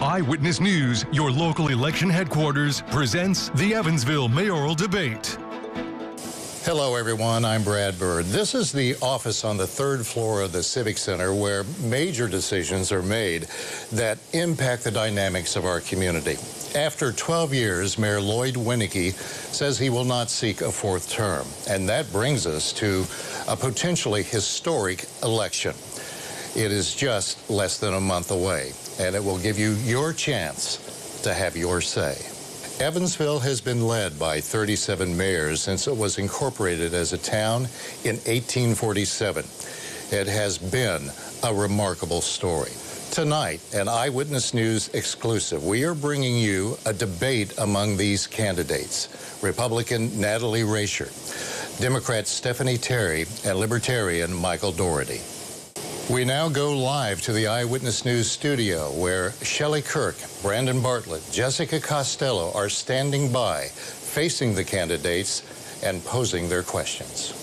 Eyewitness News, your local election headquarters, presents the Evansville Mayoral Debate. Hello, everyone. I'm Brad Bird. This is the office on the third floor of the Civic Center where major decisions are made that impact the dynamics of our community. After 12 years, Mayor Lloyd Winnicke says he will not seek a fourth term. And that brings us to a potentially historic election. It is just less than a month away, and it will give you your chance to have your say. Evansville has been led by 37 mayors since it was incorporated as a town in 1847. It has been a remarkable story. Tonight, an Eyewitness News exclusive, we are bringing you a debate among these candidates. Republican Natalie Rasher, Democrat Stephanie Terry, and Libertarian Michael Doherty. We now go live to the Eyewitness News studio where Shelley Kirk, Brandon Bartlett, Jessica Costello are standing by, facing the candidates and posing their questions.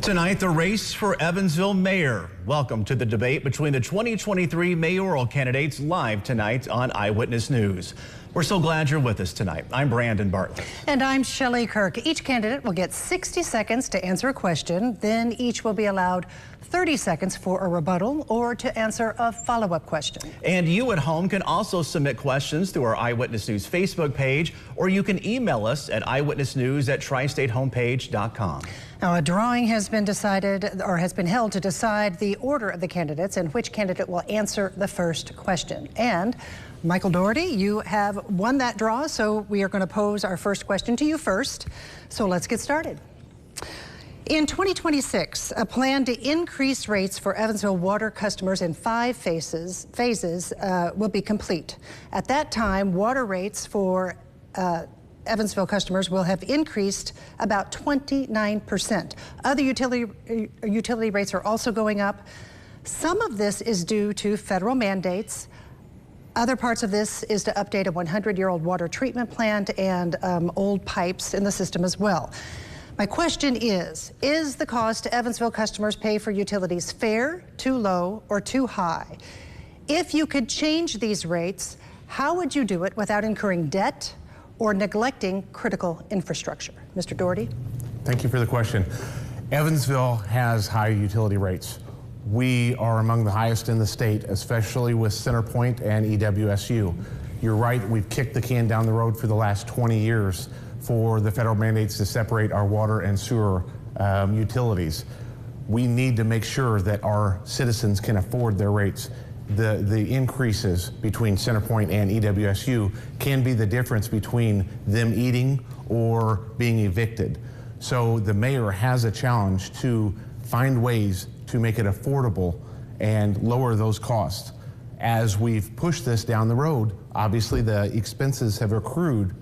Tonight, the race for Evansville mayor. Welcome to the debate between the 2023 mayoral candidates, live tonight on Eyewitness News. We're so glad you're with us tonight. I'm Brandon Bartlett. And I'm Shelley Kirk. Each candidate will get 60 seconds to answer a question. Then each will be allowed 30 seconds for a rebuttal or to answer a follow-up question. And you at home can also submit questions through our Eyewitness News Facebook page, or you can email us at eyewitnessnews@tristatehomepage.com. Now, a drawing has been decided or has been held to decide the order of the candidates and which candidate will answer the first question. And Michael Doherty, you have won that draw, so we are going to pose our first question to you first. So let's get started. In 2026, a plan to increase rates for Evansville water customers in 5 phases will be complete. At that time, water rates for Evansville customers will have increased about 29%. Other utility rates are also going up. Some of this is due to federal mandates. Other parts of this is to update a 100-year-old water treatment plant and old pipes in the system as well. My question is the cost to Evansville customers pay for utilities fair, too low, or too high? If you could change these rates, how would you do it without incurring debt or neglecting critical infrastructure? Mr. Doherty. Thank you for the question. Evansville has high utility rates. We are among the highest in the state, especially with CenterPoint and EWSU. You're right, we've kicked the can down the road for the last 20 years for the federal mandates to separate our water and sewer utilities. We need to make sure that our citizens can afford their rates. The increases between CenterPoint and EWSU can be the difference between them eating or being evicted. So the mayor has a challenge to find ways to make it affordable and lower those costs. As we've pushed this down the road, obviously the expenses have accrued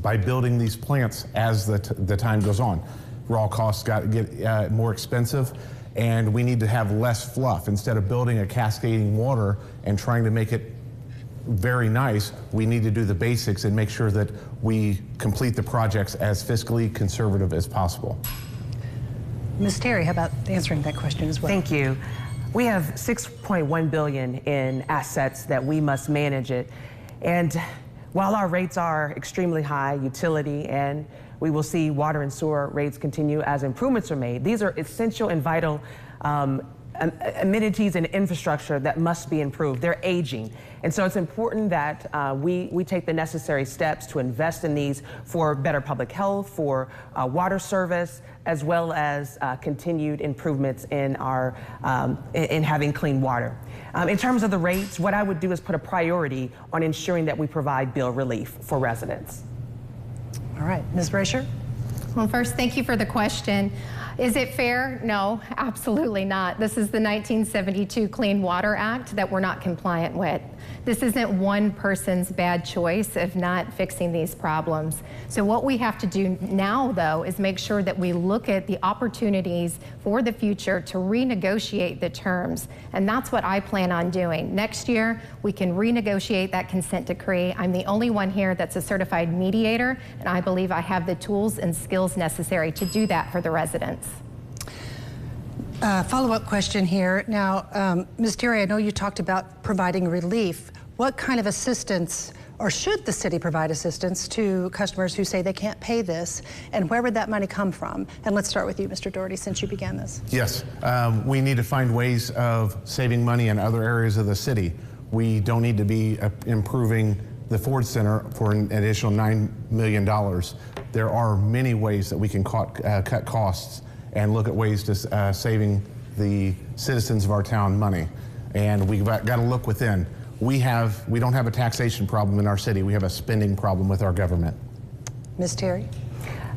by building these plants as the time goes on. Raw costs get more expensive, and we need to have less fluff. Instead of building a cascading water and trying to make it very nice, we need to do the basics and make sure that we complete the projects as fiscally conservative as possible. Ms. Terry, how about answering that question as well? Thank you. We have $6.1 billion in assets that we must manage it. And while our rates are extremely high, utility, and we will see water and sewer rates continue as improvements are made, these are essential and vital amenities and infrastructure that must be improved. They're aging. And so it's important that we take the necessary steps to invest in these for better public health, for water service, as well as continued improvements in our in having clean water. In terms of the rates, what I would do is put a priority on ensuring that we provide bill relief for residents. All right, Ms. Rasher. Well, first, thank you for the question. Is it fair? No, absolutely not. This is the 1972 Clean Water Act that we're not compliant with. This isn't one person's bad choice of not fixing these problems. So what we have to do now, though, is make sure that we look at the opportunities for the future to renegotiate the terms. And that's what I plan on doing. Next year, we can renegotiate that consent decree. I'm the only one here that's a certified mediator, and I believe I have the tools and skills necessary to do that for the residents. Follow-up question here. Now, Ms. Terry, I know you talked about providing relief. What kind of assistance, or should the city provide assistance to customers who say they can't pay this, and where would that money come from? And let's start with you, Mr. Doherty, since you began this. Yes, we need to find ways of saving money in other areas of the city. We don't need to be improving the Ford Center for an additional $9 million. There are many ways that we can cut costs and look at ways to saving the citizens of our town money. And we've got to look within. We don't have a taxation problem in our city. We have a spending problem with our government. Ms. Terry?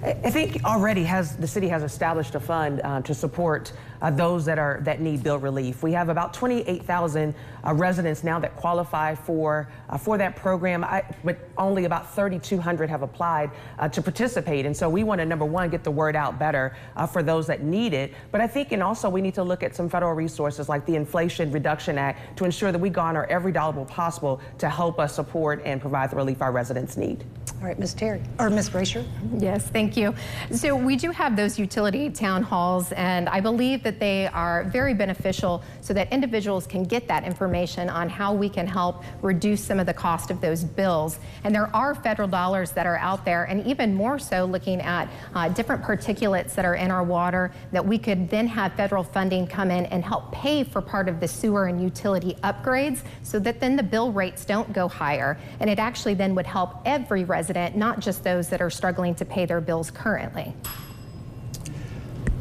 I think already the city has established a fund to support those that need bill relief. We have about 28,000 residents now that qualify for that program, but only about 3,200 have applied to participate. And so we want to, number one, get the word out better for those that need it. But I think, and also we need to look at some federal resources like the Inflation Reduction Act to ensure that we garner every dollar possible to help us support and provide the relief our residents need. All right, Ms. Terry, or Ms. Brasher. Yes, thank you. So we do have those utility town halls, and I believe that they are very beneficial so that individuals can get that information on how we can help reduce some of the cost of those bills. And there are federal dollars that are out there, and even more so looking at different particulates that are in our water, that we could then have federal funding come in and help pay for part of the sewer and utility upgrades so that then the bill rates don't go higher. And it actually then would help every resident, not just those that are struggling to pay their bills currently.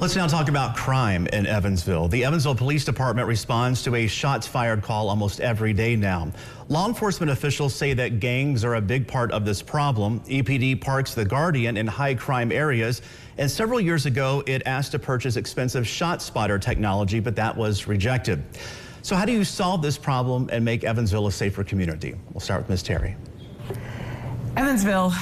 Let's now talk about crime in Evansville. The Evansville Police Department responds to a shots fired call almost every day now. Law enforcement officials say that gangs are a big part of this problem. EPD parks the Guardian in high crime areas, and several years ago it asked to purchase expensive shot spotter technology, but that was rejected. So how do you solve this problem and make Evansville a safer community? We'll start with Ms. Terry. Evansville,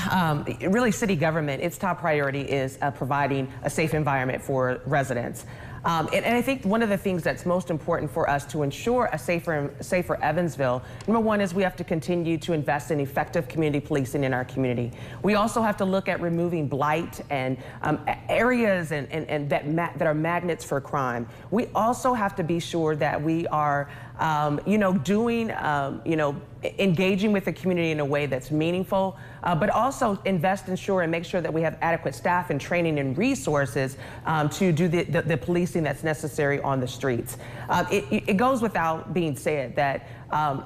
really city government, its top priority is providing a safe environment for residents. And I think one of the things that's most important for us to ensure a safer Evansville, number one, is we have to continue to invest in effective community policing in our community. We also have to look at removing blight and areas that are magnets for crime. We also have to be sure that we are, engaging with the community in a way that's meaningful, but also invest, ensure, and make sure that we have adequate staff and training and resources to do the policing that's necessary on the streets. It goes without being said that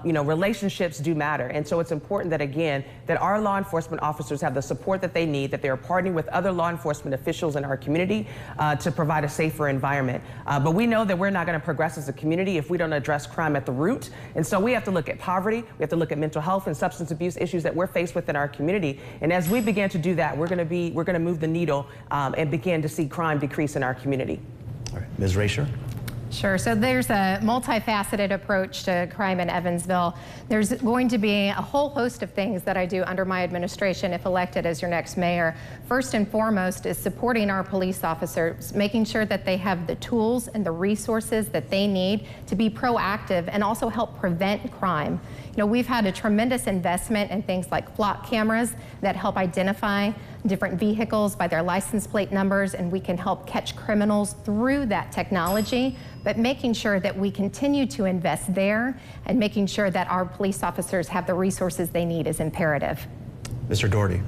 relationships do matter, and so it's important that, again, that our law enforcement officers have the support that they need, that they are partnering with other law enforcement officials in our community to provide a safer environment. But we know that we're not going to progress as a community if we don't address crime at the root, and so we have to look at poverty, we have to look at mental health and substance abuse issues that we're faced with in our community, and as we begin to do that, we're going to move the needle and begin to see crime decrease in our community. All right, Ms. Rasher. Sure. So there's a multifaceted approach to crime in Evansville. There's going to be a whole host of things that I do under my administration if elected as your next mayor. First and foremost is supporting our police officers, making sure that they have the tools and the resources that they need to be proactive and also help prevent crime. We've had a tremendous investment in things like flock cameras that help identify different vehicles by their license plate numbers, and we can help catch criminals through that technology. But making sure that we continue to invest there and making sure that our police officers have the resources they need is imperative. Mr. Doherty.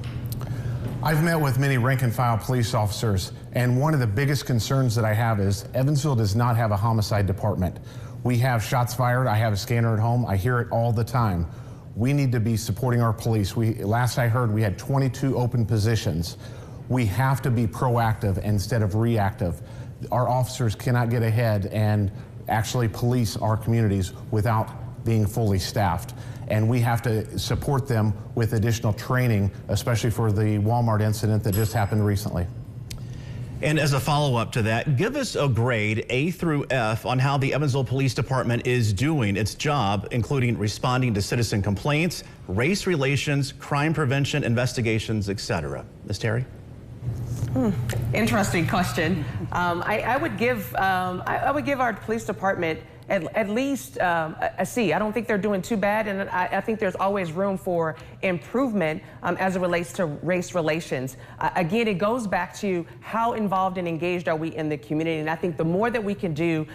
I've met with many rank and file police officers, and one of the biggest concerns that I have is Evansville does not have a homicide department. We have shots fired. I have a scanner at home. I hear it all the time. We need to be supporting our police. Last I heard, we had 22 open positions. We have to be proactive instead of reactive. Our officers cannot get ahead and actually police our communities without being fully staffed. And we have to support them with additional training, especially for the Walmart incident that just happened recently. And as a follow-up to that, give us a grade A through F on how the Evansville Police Department is doing its job, including responding to citizen complaints, race relations, crime prevention, investigations, etc. Ms. Terry? Interesting question. I would give our police department at least a C. I don't think they're doing too bad, and I think there's always room for improvement as it relates to race relations. Again, it goes back to how involved and engaged are we in the community, and I think the more that we can do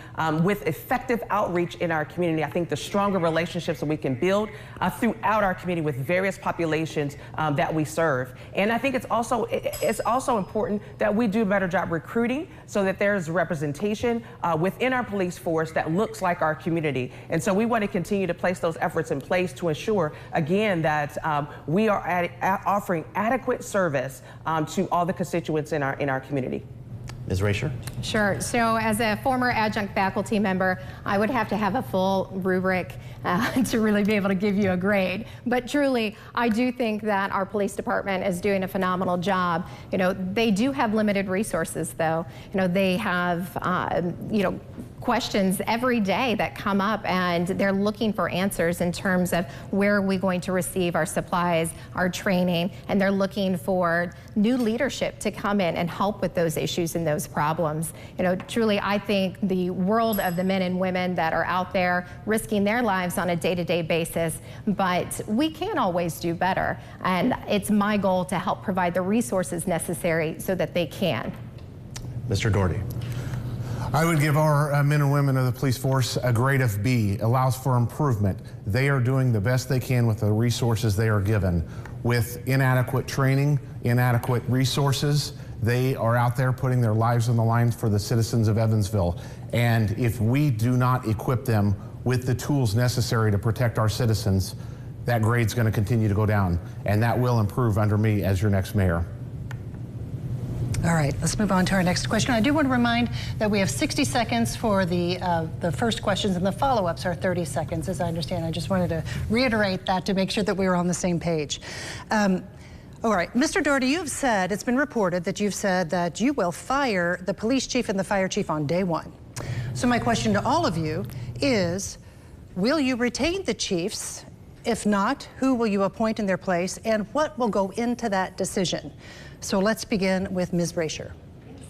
with effective outreach in our community, I think the stronger relationships that we can build throughout our community with various populations that we serve. And I think it's also important that we do a better job recruiting so that there's representation within our police force that looks like our community. And so we want to continue to place those efforts in place to ensure, again, that we are offering adequate service to all the constituents in our community. Ms. Rasher? Sure. So as a former adjunct faculty member, I would have to have a full rubric to really be able to give you a grade. But truly, I do think that our police department is doing a phenomenal job. You know, they do have limited resources, though. You know, they have, questions every day that come up, and they're looking for answers in terms of where are we going to receive our supplies, our training, and they're looking for new leadership to come in and help with those issues and those problems. You know, truly, I think the world of the men and women that are out there risking their lives on a day-to-day basis, but we can always do better, and it's my goal to help provide the resources necessary so that they can. Mr. Doherty. I would give our men and women of the police force a grade of B. Allows for improvement. They are doing the best they can with the resources they are given. With inadequate training, inadequate resources, they are out there putting their lives on the line for the citizens of Evansville. And if we do not equip them with the tools necessary to protect our citizens, that grade's going to continue to go down. And that will improve under me as your next mayor. All right, let's move on to our next question. I do want to remind that we have 60 seconds for the first questions, and the follow-ups are 30 seconds, as I understand. I just wanted to reiterate that to make sure that we were on the same page. All right, Mr. Doherty, you've said, it's been reported that you've said that you will fire the police chief and the fire chief on day one. So my question to all of you is, will you retain the chiefs? If not, who will you appoint in their place, and what will go into that decision? So let's begin with Ms. Rasher.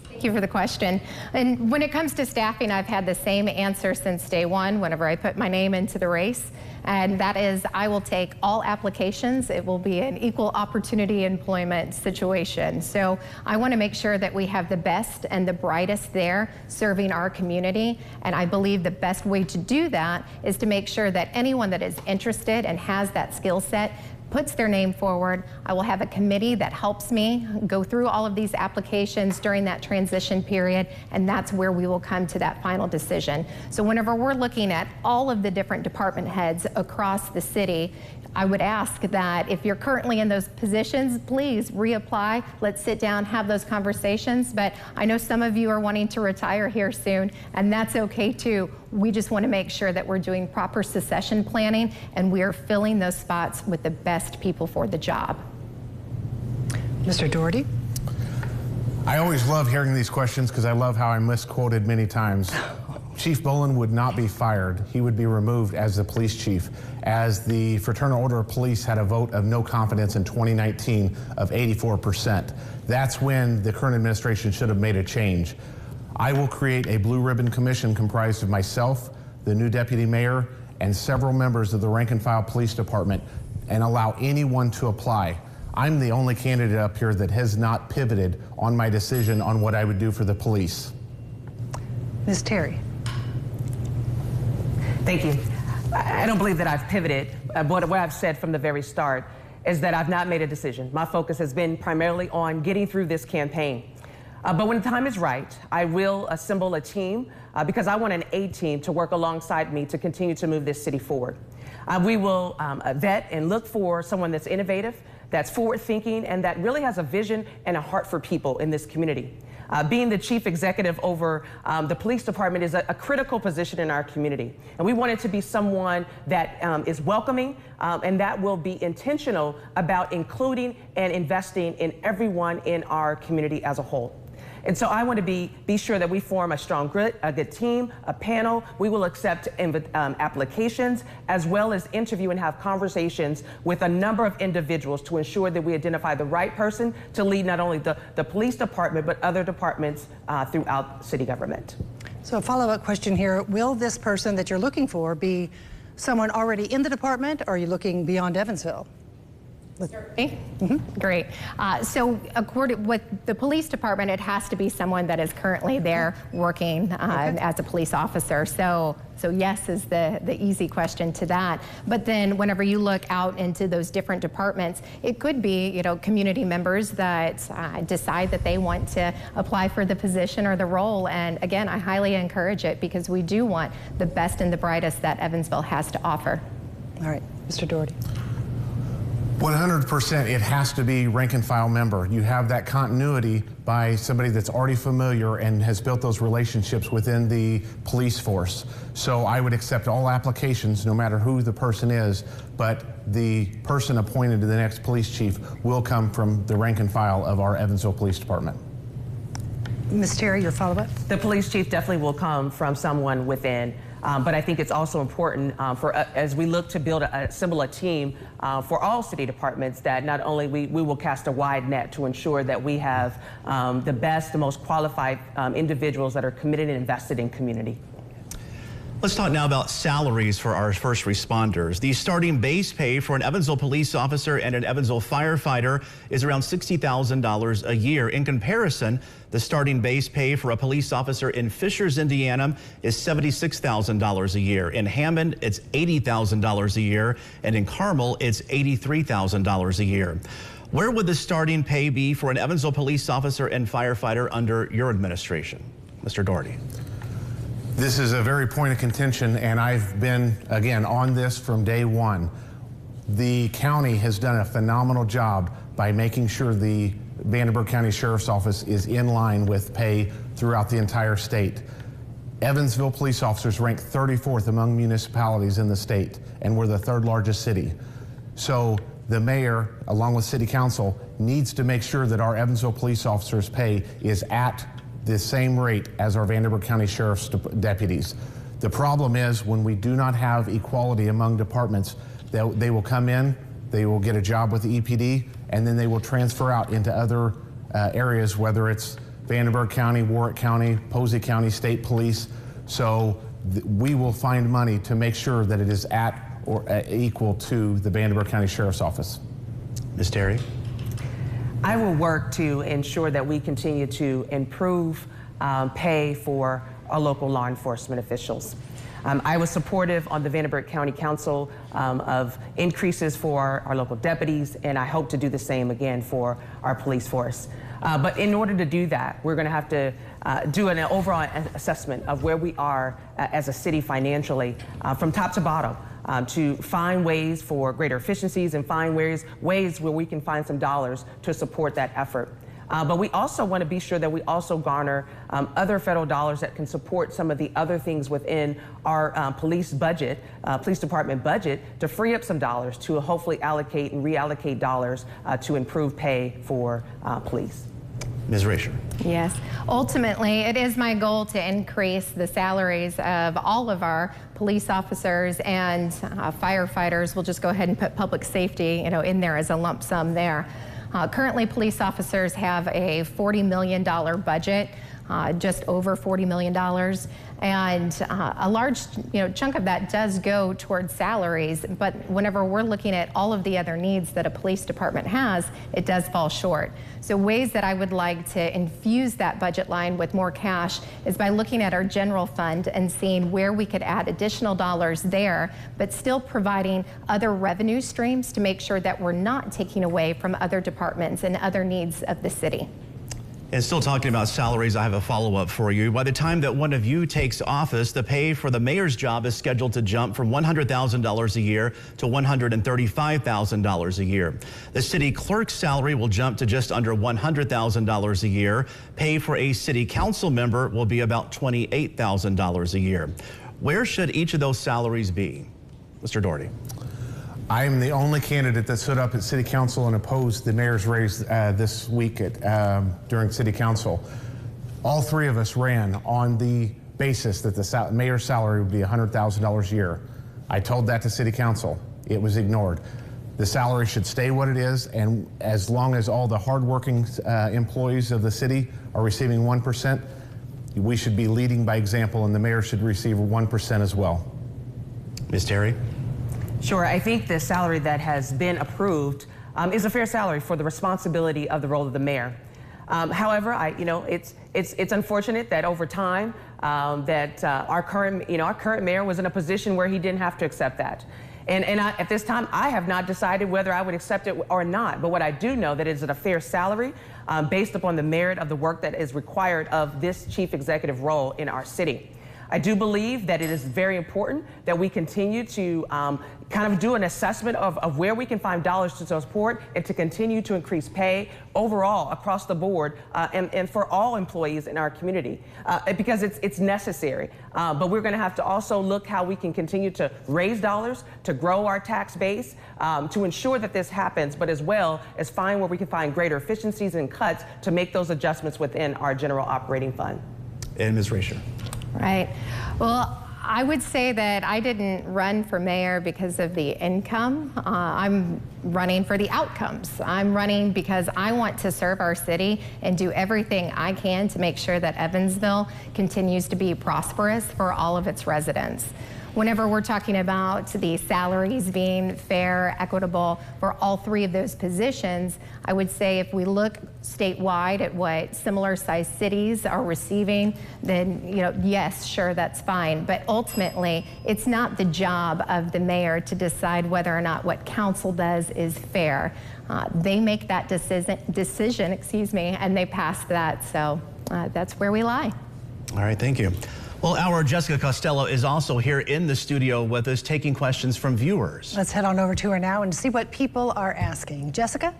Thank you for the question. And when it comes to staffing, I've had the same answer since day one whenever I put my name into the race. And that is, I will take all applications. It will be an equal opportunity employment situation. So I want to make sure that we have the best and the brightest there serving our community. And I believe the best way to do that is to make sure that anyone that is interested and has that skill set puts their name forward. I will have a committee that helps me go through all of these applications during that transition period, and that's where we will come to that final decision. So whenever we're looking at all of the different department heads across the city, I would ask that if you're currently in those positions, please reapply. Let's sit down, have those conversations. But I know some of you are wanting to retire here soon, and that's okay too. We just want to make sure that we're doing proper succession planning and we are filling those spots with the best people for the job. Mr. Doherty. I always love hearing these questions because I love how I'm misquoted many times. Chief Bolin would not be fired. He would be removed as the police chief, as the Fraternal Order of Police had a vote of no confidence in 2019 of 84%. That's when the current administration should have made a change. I will create a blue ribbon commission comprised of myself, the new deputy mayor, and several members of the rank and file police department, and allow anyone to apply. I'm the only candidate up here that has not pivoted on my decision on what I would do for the police. Ms. Terry. Thank you. I don't believe that I've pivoted. What I've said from the very start is that I've not made a decision. My focus has been primarily on getting through this campaign. But when the time is right, I will assemble a team because I want an A team to work alongside me to continue to move this city forward. We will vet and look for someone that's innovative, that's forward-thinking, and that really has a vision and a heart for people in this community. Being the chief executive over the police department is a critical position in our community. And we want it to be someone that is welcoming and that will be intentional about including and investing in everyone in our community as a whole. And so I want to be sure that we form a strong, a good team, a panel. We will accept applications as well as interview and have conversations with a number of individuals to ensure that we identify the right person to lead not only the police department, but other departments throughout city government. So a follow-up question here, will this person that you're looking for be someone already in the department, or are you looking beyond Evansville? Great. So according with the police department, it has to be someone that is currently there working as a police officer. So yes is the easy question to that. But then whenever you look out into those different departments, it could be, you know, community members that decide that they want to apply for the position or the role. And again, I highly encourage it because we do want the best and the brightest that Evansville has to offer. All right, Mr. Doherty. 100%, it has to be rank and file member. You have that continuity by somebody that's already familiar and has built those relationships within the police force. So I would accept all applications, no matter who the person is, but the person appointed to the next police chief will come from the rank and file of our Evansville Police Department. Ms. Terry, your follow-up? The police chief definitely will come from someone within. But I think it's also important as we look to assemble a team for all city departments, that not only we will cast a wide net to ensure that we have the best, the most qualified individuals that are committed and invested in community. Let's talk now about salaries for our first responders. The starting base pay for an Evansville police officer and an Evansville firefighter is around $60,000 a year. In comparison, the starting base pay for a police officer in Fishers, Indiana is $76,000 a year. In Hammond, it's $80,000 a year. And in Carmel, it's $83,000 a year. Where would the starting pay be for an Evansville police officer and firefighter under your administration? Mr. Doherty. This is a very point of contention, and I've been, again, on this from day one. The county has done a phenomenal job by making sure the Vanderburgh County Sheriff's Office is in line with pay throughout the entire state. Evansville police officers rank 34th among municipalities in the state, and we're the third largest city. So the mayor, along with city council, needs to make sure that our Evansville police officers' pay is at the same rate as our Vanderburgh County Sheriff's deputies. The problem is when we do not have equality among departments, they will come in, they will get a job with the EPD, and then they will transfer out into other areas, whether it's Vanderburgh County, Warwick County, Posey County State Police. So we will find money to make sure that it is at or equal to the Vanderburgh County Sheriff's Office. Ms. Terry? I will work to ensure that we continue to improve pay for our local law enforcement officials. I was supportive on the Vanderburgh County Council of increases for our local deputies, and I hope to do the same again for our police force. But in order to do that, we're going to have to do an overall assessment of where we are as a city financially from top to bottom. To find ways for greater efficiencies and find ways where we can find some dollars to support that effort. But we also want to be sure that we also garner other federal dollars that can support some of the other things within our police budget, police department budget, to free up some dollars to hopefully allocate and reallocate dollars to improve pay for police. Ms. Rasher. Yes, ultimately it is my goal to increase the salaries of all of our police officers and firefighters. We'll just go ahead and put public safety, in there as a lump sum there. Currently, police officers have a $40 million budget, just over $40 million. And a large chunk of that does go towards salaries, but whenever we're looking at all of the other needs that a police department has, it does fall short. So ways that I would like to infuse that budget line with more cash is by looking at our general fund and seeing where we could add additional dollars there, but still providing other revenue streams to make sure that we're not taking away from other departments and other needs of the city. And still talking about salaries, I have a follow-up for you. By the time that one of you takes office, the pay for the mayor's job is scheduled to jump from $100,000 a year to $135,000 a year. The city clerk's salary will jump to just under $100,000 a year. Pay for a city council member will be about $28,000 a year. Where should each of those salaries be? Mr. Doherty. I am the only candidate that stood up at City Council and opposed the mayor's raise this week during City Council. All three of us ran on the basis that the mayor's salary would be $100,000 a year. I told that to City Council. It was ignored. The salary should stay what it is, and as long as all the hardworking employees of the city are receiving 1%, we should be leading by example, and the mayor should receive 1% as well. Ms. Terry? Sure. I think the salary that has been approved is a fair salary for the responsibility of the role of the mayor. However, it's unfortunate that over time that our current mayor was in a position where he didn't have to accept that. And at this time, I have not decided whether I would accept it or not. But what I do know that is a fair salary based upon the merit of the work that is required of this chief executive role in our city. I do believe that it is very important that we continue to kind of do an assessment of where we can find dollars to support and to continue to increase pay overall across the board and for all employees in our community because it's necessary. But we're going to have to also look how we can continue to raise dollars, to grow our tax base, to ensure that this happens, but as well as find where we can find greater efficiencies and cuts to make those adjustments within our general operating fund. And Ms. Rasher. Right. Well, I would say that I didn't run for mayor because of the income. I'm running for the outcomes. I'm running because I want to serve our city and do everything I can to make sure that Evansville continues to be prosperous for all of its residents. Whenever we're talking about the salaries being fair, equitable for all three of those positions, I would say if we look statewide at what similar sized cities are receiving, then, yes, sure, that's fine. But ultimately, it's not the job of the mayor to decide whether or not what council does is fair. They make that decision, and they pass that. So that's where we lie. All right, thank you. Well, our Jessica Costello is also here in the studio with us, taking questions from viewers. Let's head on over to her now and see what people are asking. Jessica?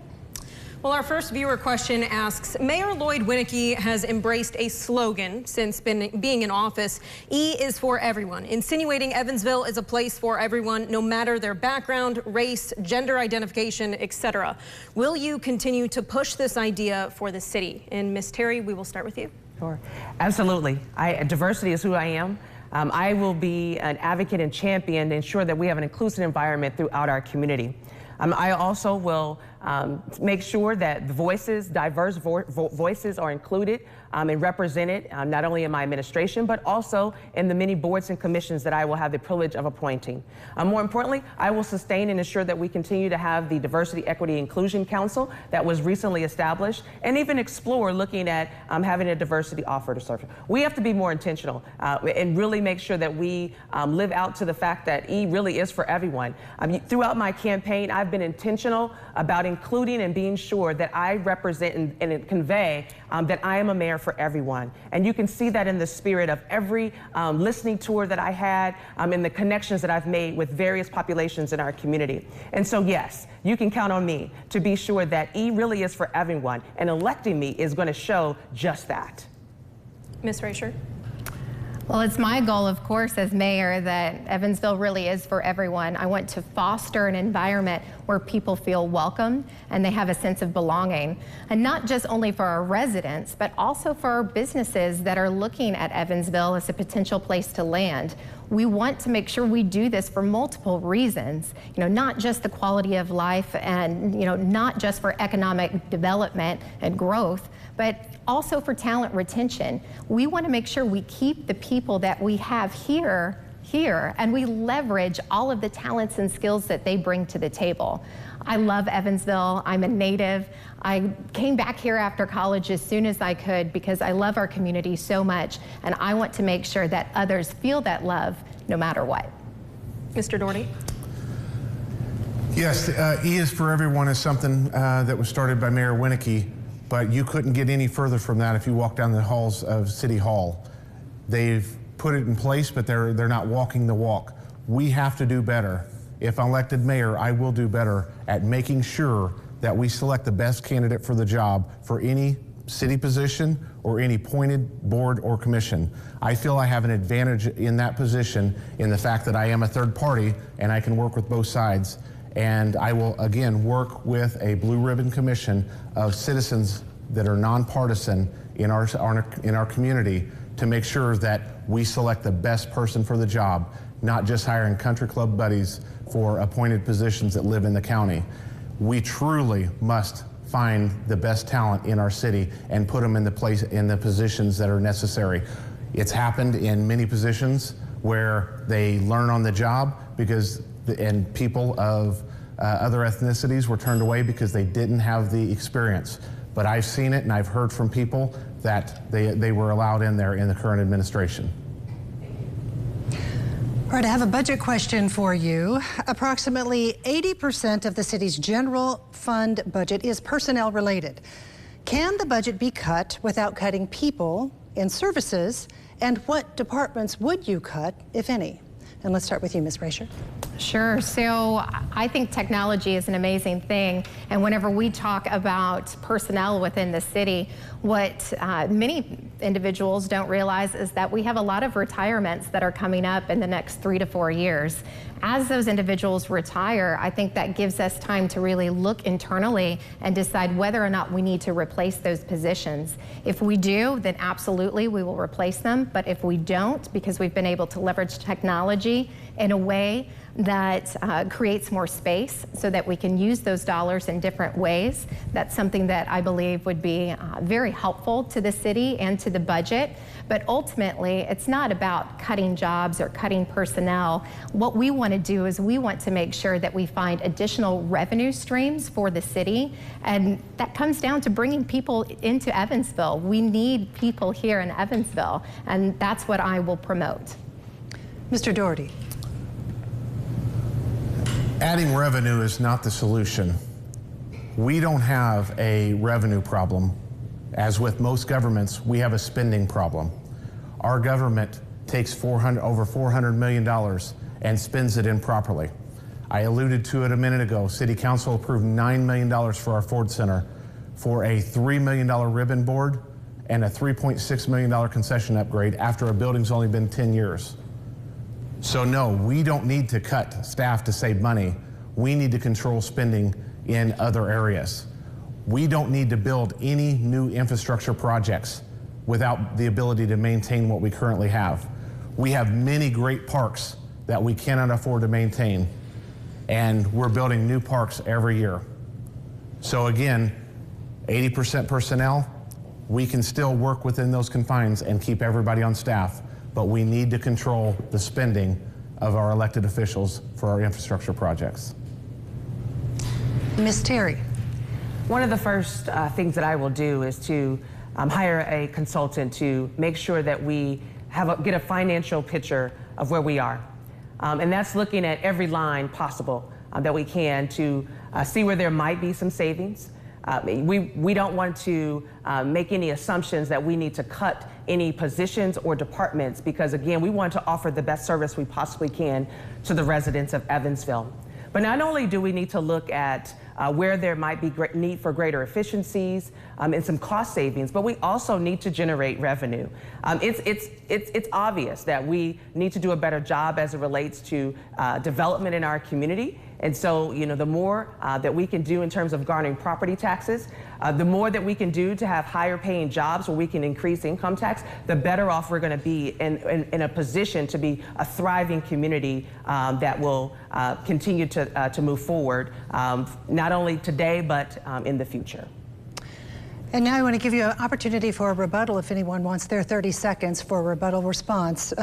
Well, our first viewer question asks, Mayor Lloyd Winnecke has embraced a slogan since being in office, E is for everyone, insinuating Evansville is a place for everyone, no matter their background, race, gender identification, etc. Will you continue to push this idea for the city? And Ms. Terry, we will start with you. Sure. Absolutely. Diversity is who I am. I will be an advocate and champion to ensure that we have an inclusive environment throughout our community. I also will make sure that diverse voices are included and represented, not only in my administration, but also in the many boards and commissions that I will have the privilege of appointing. More importantly, I will sustain and ensure that we continue to have the Diversity, Equity, Inclusion Council that was recently established, and even explore looking at having a diversity offer to serve. We have to be more intentional and really make sure that we live out to the fact that E really is for everyone. Throughout my campaign, I've been intentional about including and being sure that I represent and convey that I am a mayor for everyone. And you can see that in the spirit of every listening tour that I had and the connections that I've made with various populations in our community. And so, yes, you can count on me to be sure that E really is for everyone, and electing me is going to show just that. Ms. Rasher? Well, it's my goal, of course, as mayor, that Evansville really is for everyone. I want to foster an environment where people feel welcome and they have a sense of belonging. And not just only for our residents, but also for our businesses that are looking at Evansville as a potential place to land. We want to make sure we do this for multiple reasons, not just the quality of life and, not just for economic development and growth, but also for talent retention. We want to make sure we keep the people that we have here, and we leverage all of the talents and skills that they bring to the table. I love Evansville. I'm a native. I came back here after college as soon as I could because I love our community so much, and I want to make sure that others feel that love no matter what. Mr. Doherty? Yes, E is for everyone is something that was started by Mayor Winnecke, but you couldn't get any further from that if you walk down the halls of City Hall. They've put it in place, but they're not walking the walk. We have to do better. If I'm elected mayor, I will do better at making sure that we select the best candidate for the job for any city position or any appointed board or commission. I feel I have an advantage in that position in the fact that I am a third party and I can work with both sides. And I will, again, work with a blue ribbon commission of citizens that are nonpartisan in our community to make sure that we select the best person for the job, not just hiring country club buddies for appointed positions that live in the county. We truly must find the best talent in our city and put them in the positions that are necessary. It's happened in many positions where they learn on the job and people of other ethnicities were turned away because they didn't have the experience. But I've seen it and I've heard from people that they were allowed in there in the current administration. All right, I have a budget question for you. Approximately 80% of the city's general fund budget is personnel related. Can the budget be cut without cutting people in services? And what departments would you cut, if any? And let's start with you, Ms. Brasher. Sure. So I think technology is an amazing thing. And whenever we talk about personnel within the city, what many individuals don't realize is that we have a lot of retirements that are coming up in the next 3 to 4 years. As those individuals retire, I think that gives us time to really look internally and decide whether or not we need to replace those positions. If we do, then absolutely we will replace them. But if we don't, because we've been able to leverage technology in a way that creates more space so that we can use those dollars in different ways, that's something that I believe would be very helpful to the city and to the budget. But ultimately, it's not about cutting jobs or cutting personnel. What we want to do is we want to make sure that we find additional revenue streams for the city, and that comes down to bringing people into Evansville. We need people here in Evansville, and that's what I will promote. Mr. Doherty. Adding revenue is not the solution. We don't have a revenue problem. As with most governments, we have a spending problem. Our government takes over $400 million and spends it improperly. I alluded to it a minute ago. City Council approved $9 million for our Ford Center for a $3 million ribbon board and a $3.6 million concession upgrade after a building's only been 10 years. So no, we don't need to cut staff to save money. We need to control spending in other areas. We don't need to build any new infrastructure projects without the ability to maintain what we currently have. We have many great parks that we cannot afford to maintain, and we're building new parks every year. So again, 80% personnel, we can still work within those confines and keep everybody on staff, but we need to control the spending of our elected officials for our infrastructure projects. Ms. Terry. One of the first things that I will do is to hire a consultant to make sure that we get a financial picture of where we are. And that's looking at every line possible that we can to see where there might be some savings. We don't want to make any assumptions that we need to cut any positions or departments because, again, we want to offer the best service we possibly can to the residents of Evansville. But not only do we need to look at where there might be need for greater efficiencies and some cost savings, but we also need to generate revenue. It's obvious that we need to do a better job as it relates to development in our community. And so, you know, the more that we can do in terms of garnering property taxes, the more that we can do to have higher paying jobs where we can increase income tax, the better off we're going to be in a position to be a thriving community that will continue to move forward, not only today, but in the future. And now I want to give you an opportunity for a rebuttal if anyone wants their 30 seconds for a rebuttal response.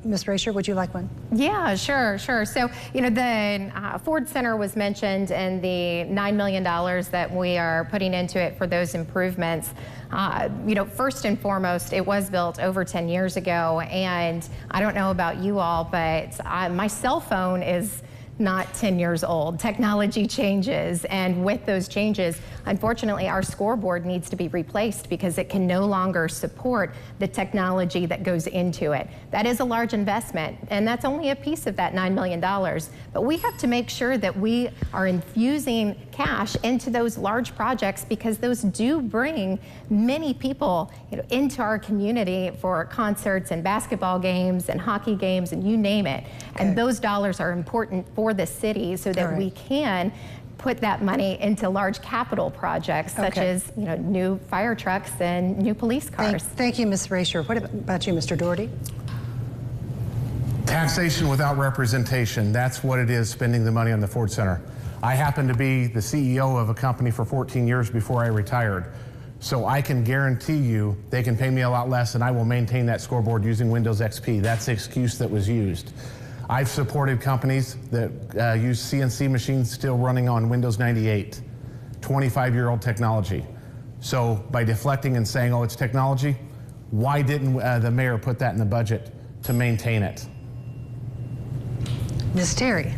Ms. Brasher, would you like one? Yeah, sure. So, you know, the Ford Center was mentioned and the $9 million that we are putting into it for those improvements. You know, first and foremost, it was built over 10 years ago, and I don't know about you all, but my cell phone is not 10 years old. Technology changes, and with those changes, unfortunately, our scoreboard needs to be replaced because it can no longer support the technology that goes into it. That is a large investment, and that's only a piece of that $9 million. But we have to make sure that we are infusing cash into those large projects because those do bring many people, you know, into our community for concerts and basketball games and hockey games and you name it. Okay. And those dollars are important for the city so that we can put that money into large capital projects such as, you know, new fire trucks and new police cars. Thank you, Ms. Brasher. What about you, Mr. Doherty? Taxation without representation, that's what it is, spending the money on the Ford Center. I happened to be the CEO of a company for 14 years before I retired. So I can guarantee you they can pay me a lot less and I will maintain that scoreboard using Windows XP. That's the excuse that was used. I've supported companies that use CNC machines still running on Windows 98, 25-year-old technology. So by deflecting and saying, oh, it's technology, why didn't the mayor put that in the budget to maintain it? Ms. Terry.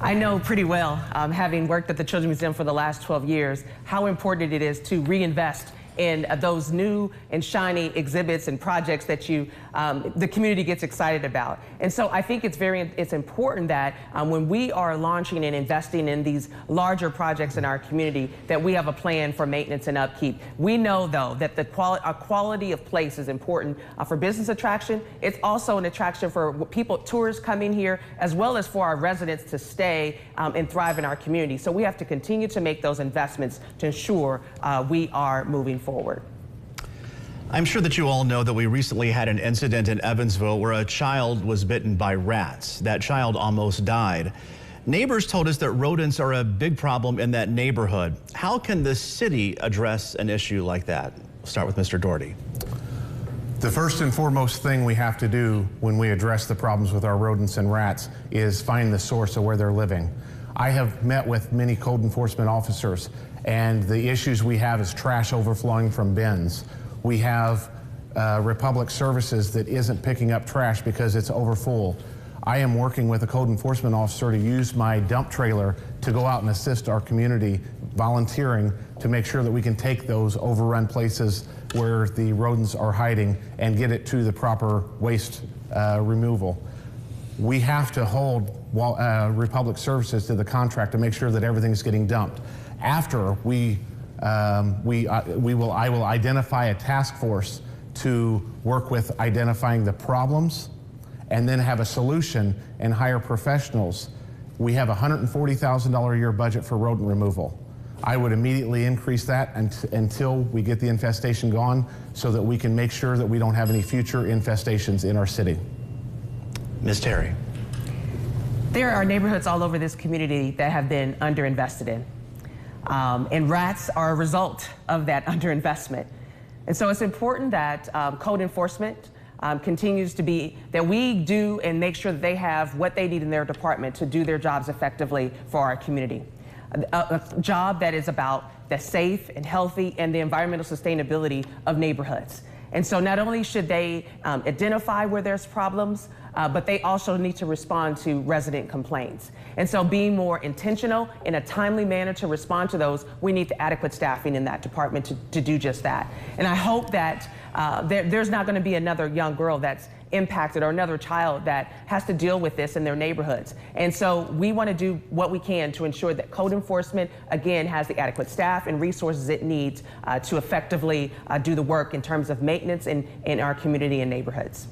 I know pretty well, having worked at the Children's Museum for the last 12 years, how important it is to reinvest in those new and shiny exhibits and projects that the community gets excited about. And so I think it's important that when we are launching and investing in these larger projects in our community, that we have a plan for maintenance and upkeep. We know, though, that the quality of place is important for business attraction. It's also an attraction for people, tourists coming here, as well as for our residents to stay and thrive in our community. So we have to continue to make those investments to ensure we are moving forward. I'm sure that you all know that we recently had an incident in Evansville where a child was bitten by rats. That child almost died. Neighbors told us that rodents are a big problem in that neighborhood. How can the city address an issue like that? We'll start with Mr. Doherty. The first and foremost thing we have to do when we address the problems with our rodents and rats is find the source of where they're living. I have met with many code enforcement officers, and the issues we have is trash overflowing from bins. We have Republic Services that isn't picking up trash because it's overfull. I am working with a code enforcement officer to use my dump trailer to go out and assist our community, volunteering to make sure that we can take those overrun places where the rodents are hiding and get it to the proper waste removal. We have to hold Republic Services to the contract to make sure that everything's getting dumped. After I will identify a task force to work with identifying the problems and then have a solution and hire professionals. We have a $140,000 a year budget for rodent removal. I would immediately increase that until we get the infestation gone so that we can make sure that we don't have any future infestations in our city. Ms. Terry. There are neighborhoods all over this community that have been underinvested in. And rats are a result of that underinvestment. And so it's important that code enforcement continues to be, that we do and make sure that they have what they need in their department to do their jobs effectively for our community. A job that is about the safe and healthy and the environmental sustainability of neighborhoods. And so not only should they identify where there's problems, but they also need to respond to resident complaints. And so being more intentional in a timely manner to respond to those, we need the adequate staffing in that department to do just that. And I hope that there's not going to be another young girl that's impacted or another child that has to deal with this in their neighborhoods. And so we want to do what we can to ensure that code enforcement, again, has the adequate staff and resources it needs to effectively do the work in terms of maintenance in our community and neighborhoods.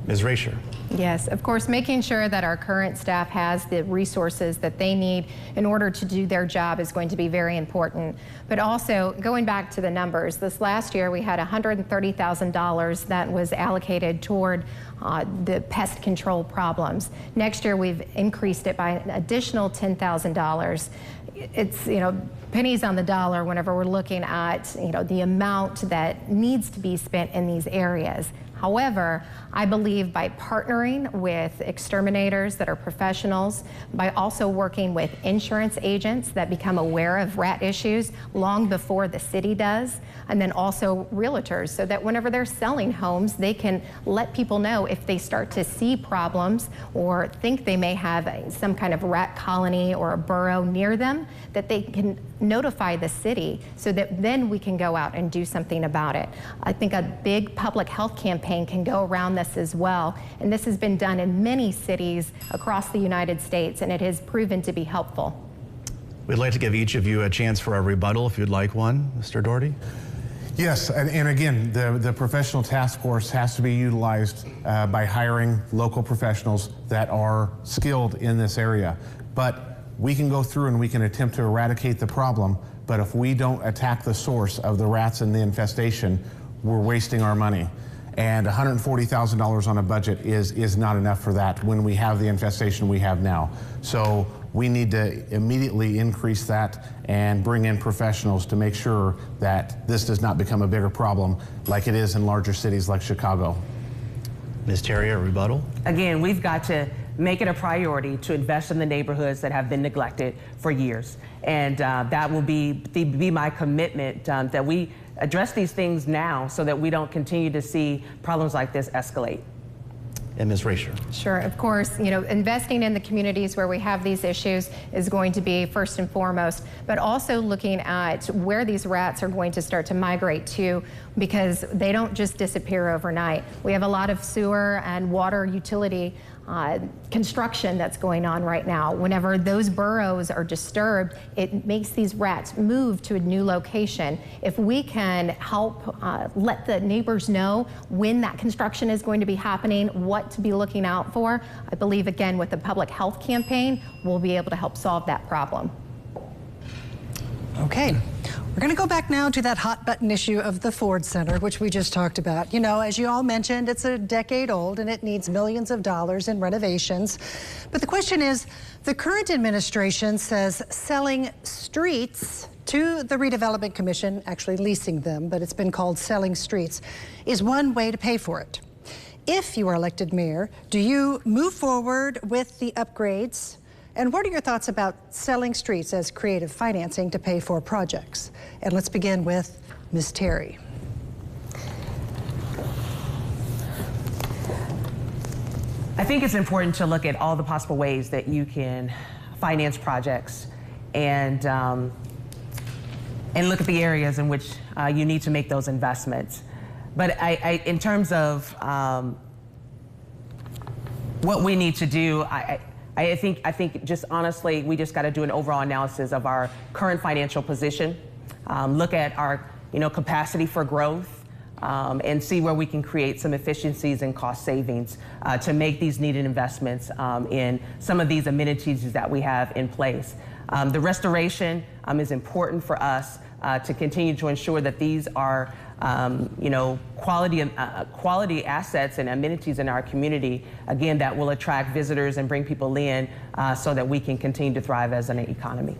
Ms. Rasher. Yes, of course, making sure that our current staff has the resources that they need in order to do their job is going to be very important. But also, going back to the numbers, this last year we had $130,000 that was allocated toward the pest control problems. Next year we've increased it by an additional $10,000. It's, pennies on the dollar whenever we're looking at, the amount that needs to be spent in these areas. However, I believe by partnering with exterminators that are professionals, by also working with insurance agents that become aware of rat issues long before the city does, and then also realtors, so that whenever they're selling homes, they can let people know if they start to see problems or think they may have some kind of rat colony or a burrow near them, that they can notify the city so that then we can go out and do something about it. I think a big public health campaign can go around this as well, and this has been done in many cities across the United States, and it has proven to be helpful. We'd like to give each of you a chance for a rebuttal if you'd like one. Mr. Doherty? Yes, and again, the professional task force has to be utilized by hiring local professionals that are skilled in this area. But we can go through and we can attempt to eradicate the problem, but if we don't attack the source of the rats and the infestation, we're wasting our money. And $140,000 on a budget is not enough for that when we have the infestation we have now. So we need to immediately increase that and bring in professionals to make sure that this does not become a bigger problem like it is in larger cities like Chicago. Ms. Terry, a rebuttal? Again, we've got to make it a priority to invest in the neighborhoods that have been neglected for years. And that will be my commitment, that we address these things now so that we don't continue to see problems like this escalate. And Ms. Rasher. Sure, of course, investing in the communities where we have these issues is going to be first and foremost, but also looking at where these rats are going to start to migrate to, because they don't just disappear overnight. We have a lot of sewer and water utility construction that's going on right now. Whenever those burrows are disturbed, it makes these rats move to a new location. If we can help let the neighbors know when that construction is going to be happening, what to be looking out for, I believe, again, with the public health campaign, we'll be able to help solve that problem. Okay. We're going to go back now to that hot button issue of the Ford Center, which we just talked about. As you all mentioned, it's a decade old and it needs millions of dollars in renovations. But the question is, the current administration says selling streets to the Redevelopment Commission, actually leasing them, but it's been called selling streets, is one way to pay for it. If you are elected mayor, do you move forward with the upgrades? And what are your thoughts about selling streets as creative financing to pay for projects? And let's begin with Ms. Terry. I think it's important to look at all the possible ways that you can finance projects and look at the areas in which you need to make those investments. But in terms of what we need to do, I think just honestly, we just got to do an overall analysis of our current financial position, look at our capacity for growth, and see where we can create some efficiencies and cost savings to make these needed investments in some of these amenities that we have in place. The restoration is important for us to continue to ensure that these are quality assets and amenities in our community, again, that will attract visitors and bring people in so that we can continue to thrive as an economy.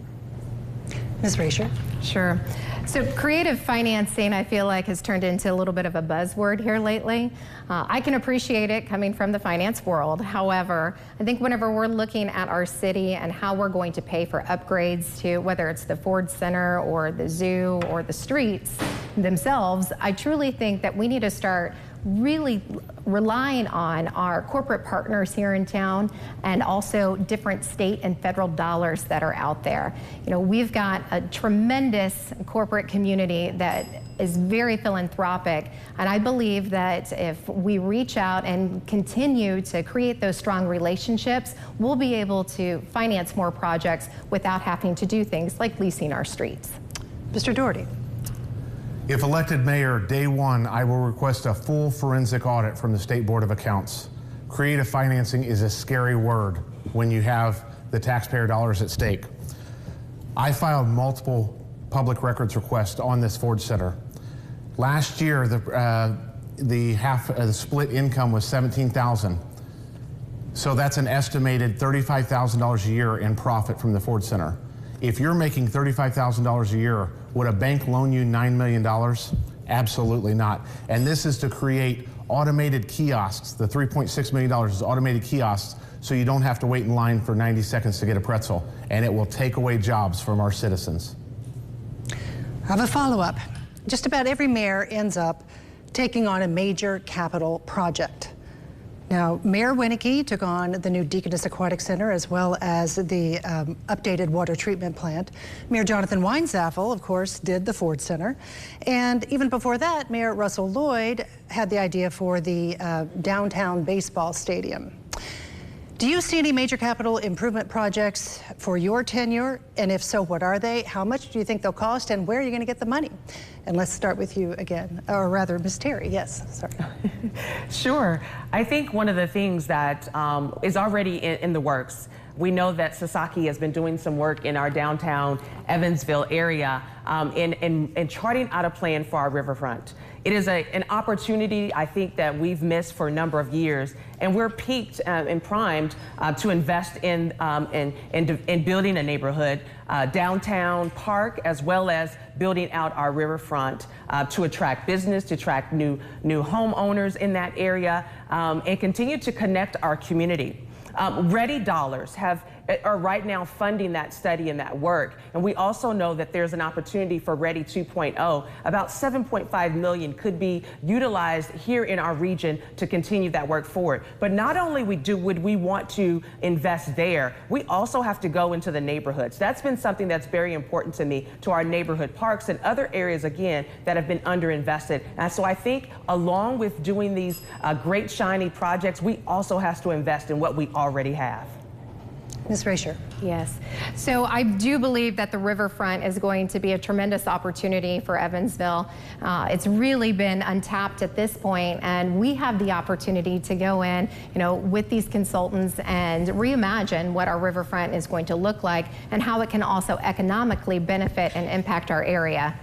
Ms. Rasher? Sure. So creative financing, I feel like, has turned into a little bit of a buzzword here lately. I can appreciate it coming from the finance world. However, I think whenever we're looking at our city and how we're going to pay for upgrades to whether it's the Ford Center or the zoo or the streets themselves, I truly think that we need to start really relying on our corporate partners here in town and also different state and federal dollars that are out there. We've got a tremendous corporate community that is very philanthropic, and I believe that if we reach out and continue to create those strong relationships, we'll be able to finance more projects without having to do things like leasing our streets. Mr. Doherty. If elected mayor, day one, I will request a full forensic audit from the State Board of Accounts. Creative financing is a scary word when you have the taxpayer dollars at stake. I filed multiple public records requests on this Ford Center. Last year, the split income was $17,000. So that's an estimated $35,000 a year in profit from the Ford Center. If you're making $35,000 a year, would a bank loan you $9 million? Absolutely not. And this is to create automated kiosks. The $3.6 million is automated kiosks, so you don't have to wait in line for 90 seconds to get a pretzel. And it will take away jobs from our citizens. I have a follow-up. Just about every mayor ends up taking on a major capital project. Now, Mayor Winicky took on the new Deaconess Aquatic Center as well as the updated water treatment plant. Mayor Jonathan Weinzaffel, of course, did the Ford Center. And even before that, Mayor Russell Lloyd had the idea for the downtown baseball stadium. Do you see any major capital improvement projects for your tenure? And if so, what are they? How much do you think they'll cost? And where are you going to get the money? And let's start with you again, or rather, Ms. Terry. Yes, sorry. Sure. I think one of the things that is already in the works we know that Sasaki has been doing some work in our downtown Evansville area in charting out a plan for our riverfront. It is an opportunity, I think, that we've missed for a number of years, and we're peaked and primed to invest in building a neighborhood downtown park, as well as building out our riverfront to attract business, to attract new homeowners in that area, and continue to connect our community. Ready Dollars are right now funding that study and that work. And we also know that there's an opportunity for Ready 2.0. About $7.5 million could be utilized here in our region to continue that work forward. But not only would we want to invest there, we also have to go into the neighborhoods. That's been something that's very important to me, to our neighborhood parks and other areas, again, that have been underinvested. And so I think along with doing these great shiny projects, we also have to invest in what we already have. Ms. Rasher. Yes. So I do believe that the riverfront is going to be a tremendous opportunity for Evansville. It's really been untapped at this point, and we have the opportunity to go in, with these consultants and reimagine what our riverfront is going to look like and how it can also economically benefit and impact our area.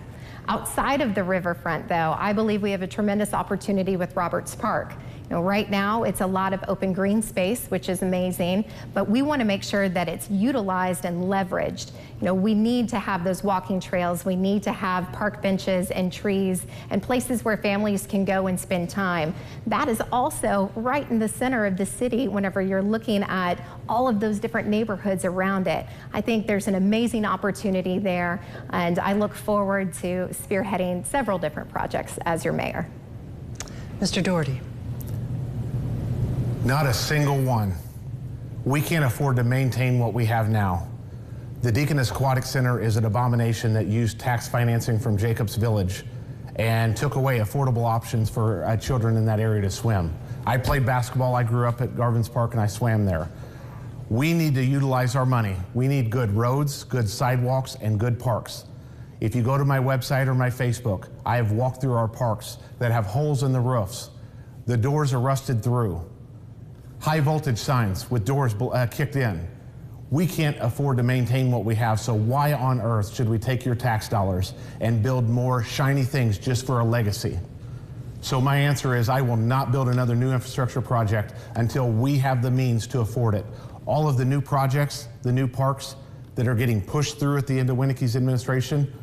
Outside of the riverfront, though, I believe we have a tremendous opportunity with Roberts Park. Right now, it's a lot of open green space, which is amazing, but we want to make sure that it's utilized and leveraged. We need to have those walking trails. We need to have park benches and trees and places where families can go and spend time. That is also right in the center of the city whenever you're looking at all of those different neighborhoods around it. I think there's an amazing opportunity there, and I look forward to spearheading several different projects as your mayor. Mr. Doherty. Not a single one. We can't afford to maintain what we have now. The Deaconess Aquatic Center is an abomination that used tax financing from Jacobs Village and took away affordable options for children in that area to swim. I played basketball. I grew up at Garvin's Park and I swam there. We need to utilize our money. We need good roads, good sidewalks, and good parks. If you go to my website or my Facebook, I have walked through our parks that have holes in the roofs. The doors are rusted through. High voltage signs with doors kicked in. We can't afford to maintain what we have, so why on earth should we take your tax dollars and build more shiny things just for a legacy? So my answer is I will not build another new infrastructure project until we have the means to afford it. All of the new projects, the new parks that are getting pushed through at the end of Winicke's administration,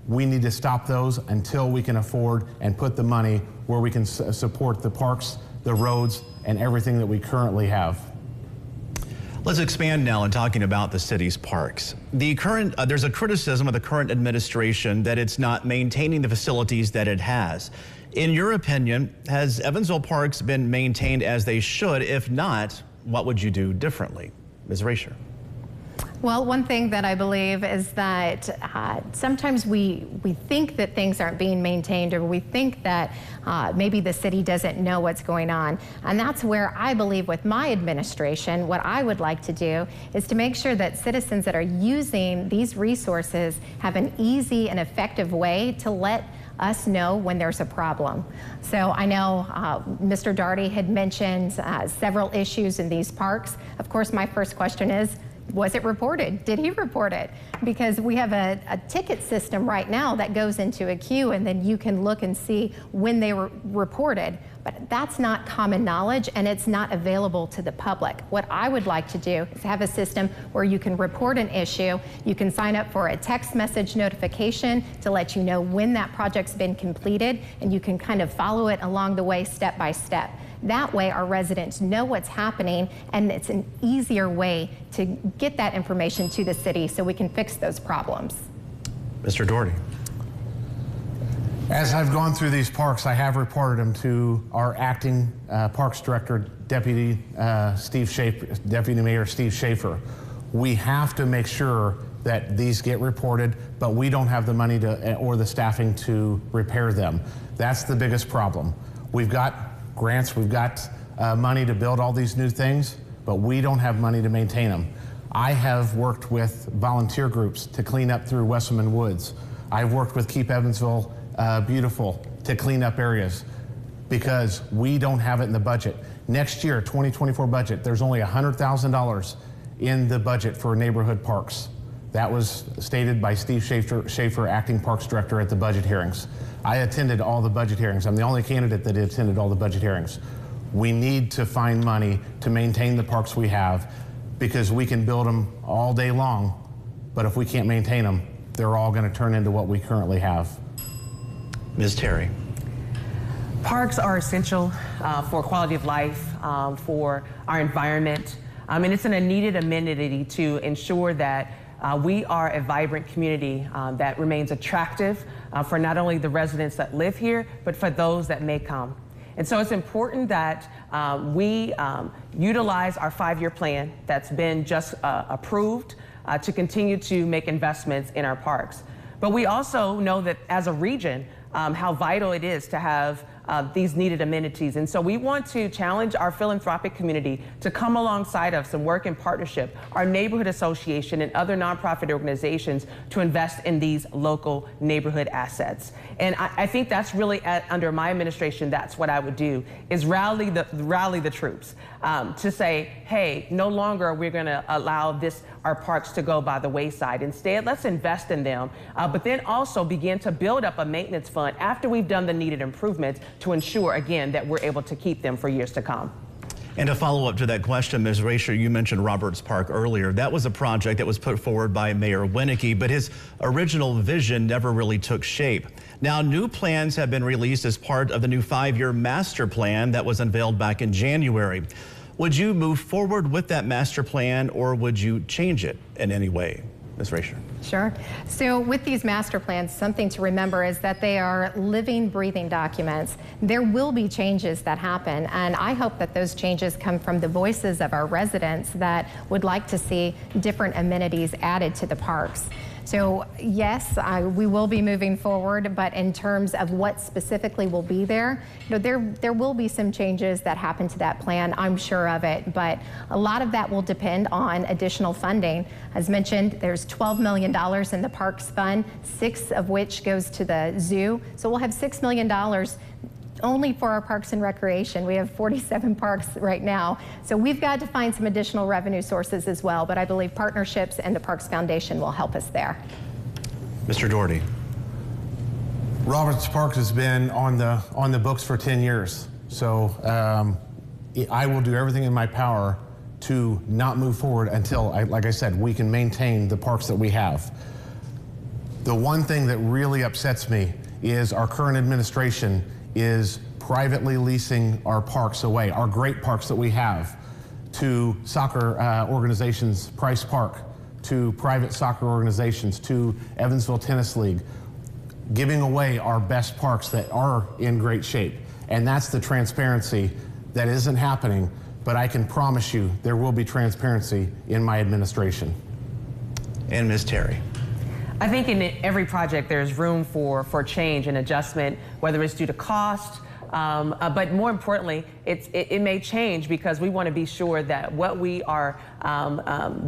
we need to stop those until we can afford and put the money where we can support the parks, the roads, and everything that we currently have. Let's expand now in talking about the city's parks. There's a criticism of the current administration that it's not maintaining the facilities that it has. In your opinion, has Evansville Parks been maintained as they should? If not, what would you do differently? Ms. Rasher. Well, one thing that I believe is that sometimes we think that things aren't being maintained, or we think that maybe the city doesn't know what's going on. And that's where I believe with my administration, what I would like to do is to make sure that citizens that are using these resources have an easy and effective way to let us know when there's a problem. So I know Mr. Doherty had mentioned several issues in these parks. Of course, my first question is, was it reported? Did he report it? Because we have a ticket system right now that goes into a queue, and then you can look and see when they were reported. But that's not common knowledge, and it's not available to the public. What I would like to do is have a system where you can report an issue, you can sign up for a text message notification to let you know when that project's been completed, and you can kind of follow it along the way step by step. That way our residents know what's happening, and it's an easier way to get that information to the city so we can fix those problems. Mr. Doherty. As I've gone through these parks, I have reported them to our acting Parks Director, Deputy Mayor Steve Schaefer. We have to make sure that these get reported, but we don't have the money or the staffing to repair them. That's the biggest problem. We've got grants, we've got money to build all these new things, but we don't have money to maintain them. I have worked with volunteer groups to clean up through Wesselman Woods. I've worked with Keep Evansville Beautiful to clean up areas because we don't have it in the budget. Next year, 2024 budget, there's only $100,000 in the budget for neighborhood parks. That was stated by Steve Schaefer, acting parks director at the budget hearings. I attended all the budget hearings. I'm the only candidate that attended all the budget hearings. We need to find money to maintain the parks we have, because we can build them all day long, but if we can't maintain them, they're all going to turn into what we currently have. Ms. Terry. Parks are essential for quality of life, for our environment, and it's a needed amenity to ensure that we are a vibrant community that remains attractive for not only the residents that live here, but for those that may come. And so it's important that we utilize our 5-year plan that's been just approved to continue to make investments in our parks. But we also know that as a region, how vital it is to have these needed amenities. And so we want to challenge our philanthropic community to come alongside us and work in partnership, our neighborhood association and other nonprofit organizations, to invest in these local neighborhood assets. And I think that's really under my administration, that's what I would do, is rally the troops to say, hey, no longer are we going to allow our parks to go by the wayside. Instead, let's invest in them, but then also begin to build up a maintenance fund after we've done the needed improvements to ensure, again, that we're able to keep them for years to come. And to follow up to that question, Ms. Rasher, you mentioned Roberts Park earlier. That was a project that was put forward by Mayor Winicky, but his original vision never really took shape. Now, new plans have been released as part of the new 5-year master plan that was unveiled back in January. Would you move forward with that master plan, or would you change it in any way? Ms. Rasher. Sure. So with these master plans, something to remember is that they are living, breathing documents. There will be changes that happen, and I hope that those changes come from the voices of our residents that would like to see different amenities added to the parks. So yes, we will be moving forward, but in terms of what specifically will be there, there will be some changes that happen to that plan, I'm sure of it, but a lot of that will depend on additional funding. As mentioned, there's $12 million in the Parks Fund, 6 of which goes to the zoo. So we'll have $6 million only for our parks and recreation. We have 47 parks right now. So we've got to find some additional revenue sources as well, but I believe partnerships and the Parks Foundation will help us there. Mr. Doherty. Roberts Park has been on the books for 10 years. So I will do everything in my power to not move forward until, like I said, we can maintain the parks that we have. The one thing that really upsets me is our current administration is privately leasing our parks away, our great parks that we have, to soccer organizations, Price Park, to private soccer organizations, to Evansville Tennis League, giving away our best parks that are in great shape. And that's the transparency that isn't happening, but I can promise you there will be transparency in my administration. And Ms. Terry. I think in every project there's room for change and adjustment, whether it's due to cost, but more importantly, it may change because we want to be sure that what we are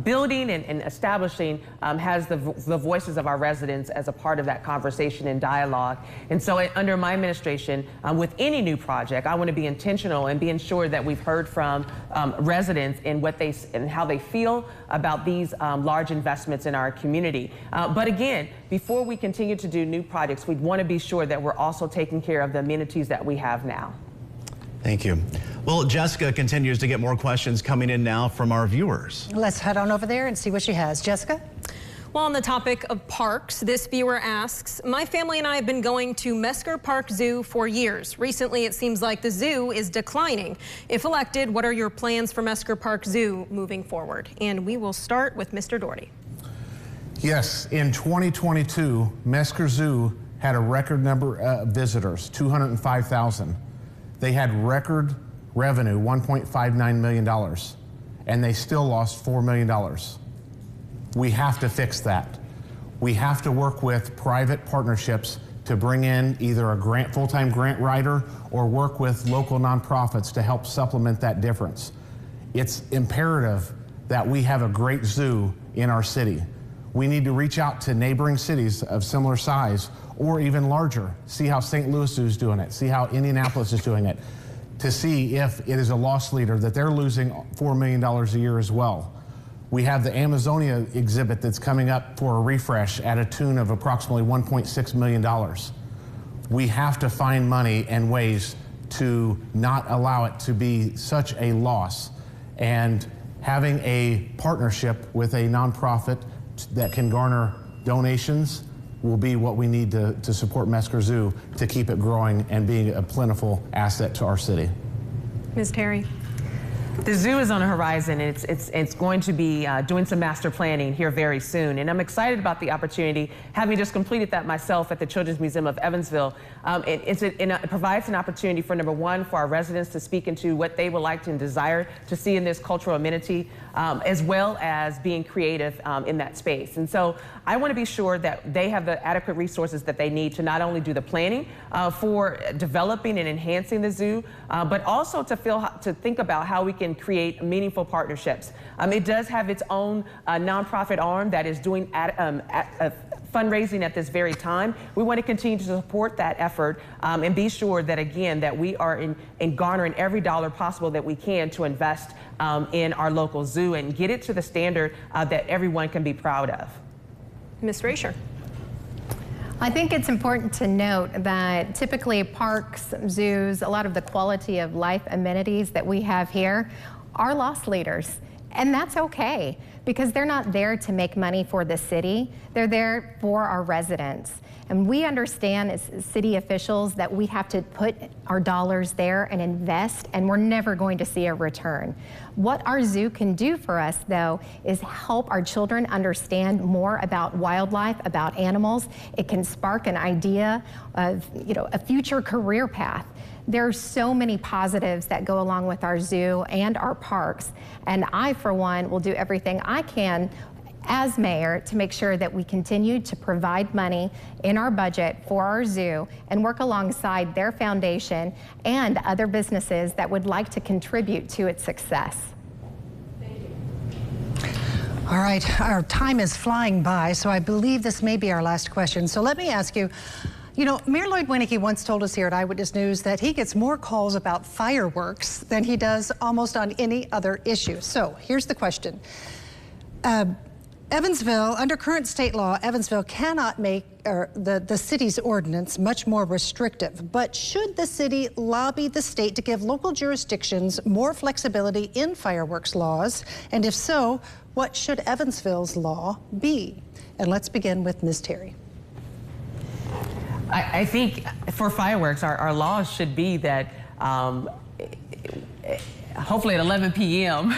building and establishing has the voices of our residents as a part of that conversation and dialogue. And so under my administration, with any new project, I want to be intentional and be ensured that we've heard from residents and how they feel about these large investments in our community. But again, before we continue to do new projects, we want to be sure that we're also taking care of the amenities that we have now. Thank you. Well, Jessica continues to get more questions coming in now from our viewers. Let's head on over there and see what she has. Jessica? Well, on the topic of parks, this viewer asks, my family and I have been going to Mesker Park Zoo for years. Recently, it seems like the zoo is declining. If elected, what are your plans for Mesker Park Zoo moving forward? And we will start with Mr. Doherty. Yes, in 2022, Mesker Zoo had a record number of visitors, 205,000. They had record revenue, $1.59 million, and they still lost $4 million. We have to fix that. We have to work with private partnerships to bring in either a full-time grant writer or work with local nonprofits to help supplement that difference. It's imperative that we have a great zoo in our city. We need to reach out to neighboring cities of similar size or even larger, see how St. Louis Zoo is doing it, see how Indianapolis is doing it, to see if it is a loss leader that they're losing $4 million a year as well. We have the Amazonia exhibit that's coming up for a refresh at a tune of approximately $1.6 million. We have to find money and ways to not allow it to be such a loss. And having a partnership with a nonprofit that can garner donations will be what we need to support Mesker Zoo to keep it growing and being a plentiful asset to our city. Ms. Terry. The zoo is on the horizon, and it's going to be doing some master planning here very soon. And I'm excited about the opportunity, having just completed that myself at the Children's Museum of Evansville. It provides an opportunity for, number one, for our residents to speak into what they would like and desire to see in this cultural amenity, as well as being creative in that space. And so I want to be sure that they have the adequate resources that they need to not only do the planning for developing and enhancing the zoo, but also to think about how we can create meaningful partnerships. It does have its own nonprofit arm that is doing fundraising at this very time. We want to continue to support that effort and be sure that, again, that we are in garnering every dollar possible that we can to invest in our local zoo and get it to the standard that everyone can be proud of. Ms. Rasher. I think it's important to note that typically parks, zoos, a lot of the quality of life amenities that we have here are loss leaders. And that's okay, because they're not there to make money for the city. They're there for our residents. And we understand as city officials that we have to put our dollars there and invest, and we're never going to see a return. What our zoo can do for us, though, is help our children understand more about wildlife, about animals. It can spark an idea of, a future career path. There are so many positives that go along with our zoo and our parks, and I, for one, will do everything I can as mayor to make sure that we continue to provide money in our budget for our zoo and work alongside their foundation and other businesses that would like to contribute to its success. Thank you. All right, our time is flying by, so I believe this may be our last question. So let me ask you, Mayor Lloyd Winnecke once told us here at Eyewitness News that he gets more calls about fireworks than he does almost on any other issue. So here's the question. Evansville, under current state law, Evansville cannot make the city's ordinance much more restrictive. But should the city lobby the state to give local jurisdictions more flexibility in fireworks laws? And if so, what should Evansville's law be? And let's begin with Ms. Terry. I think for fireworks, our laws should be that hopefully at 11 p.m.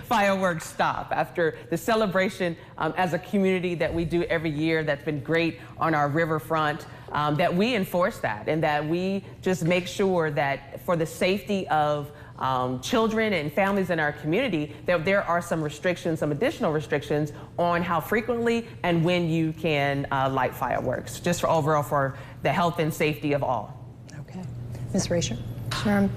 fireworks stop after the celebration as a community that we do every year that's been great on our riverfront, that we enforce that and that we just make sure that for the safety of children and families in our community, that there are some restrictions, some additional restrictions on how frequently and when you can light fireworks, just for overall for the health and safety of all. Okay. Ms. Rasher. Sure.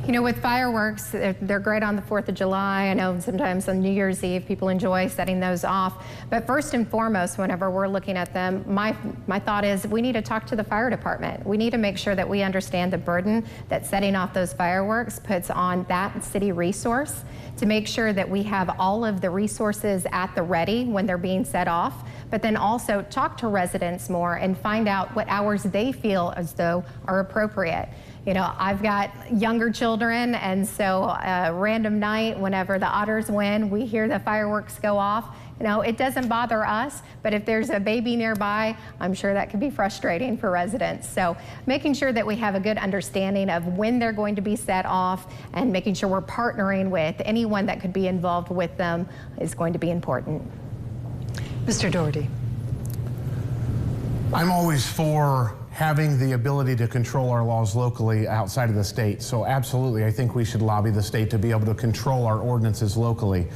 With fireworks, they're great on the 4th of July. I know sometimes on New Year's Eve, people enjoy setting those off. But first and foremost, whenever we're looking at them, my thought is we need to talk to the fire department. We need to make sure that we understand the burden that setting off those fireworks puts on that city resource, to make sure that we have all of the resources at the ready when they're being set off, but then also talk to residents more and find out what hours they feel as though are appropriate. I've got younger children, and so a random night, whenever the Otters win, we hear the fireworks go off. It doesn't bother us, but if there's a baby nearby, I'm sure that could be frustrating for residents. So making sure that we have a good understanding of when they're going to be set off and making sure we're partnering with anyone that could be involved with them is going to be important. Mr. Doherty. I'm always for having the ability to control our laws locally outside of the state. So absolutely, I think we should lobby the state to be able to control our ordinances locally.